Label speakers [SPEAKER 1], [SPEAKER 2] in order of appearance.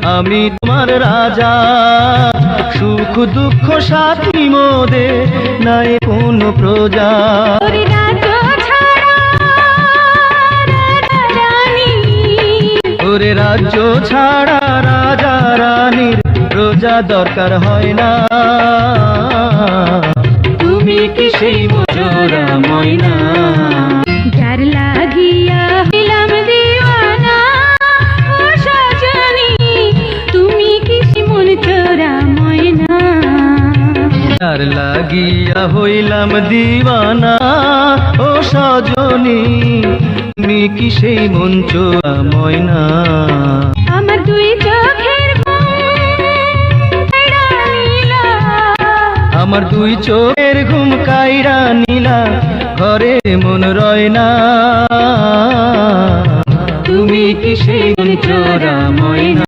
[SPEAKER 1] আমি তোমার রাজা, সুখ দুঃখ সাথী মোদে নাই কোনো প্রজা। ওরে রাজ্য ছাড়া রাজা রানীর প্রজা দরকার হয় না। তুমি কি সেই মজুরা ময়না?
[SPEAKER 2] যার লাগিয়া হইলাম দিওয়ানা ও সজনী, তুমি কি মন চোরা ময়না?
[SPEAKER 1] যার লাগিয়া হইলাম দিওয়ানা ও সজনী, তুমি কি সেই মন চোরা ময়না?
[SPEAKER 2] আমার দুই চোখের
[SPEAKER 1] আমার দুই চোখের ঘুম কাইরা নীলা, ঘরে মন রয় না। তুমি কি সেই মন চোরা ময়না?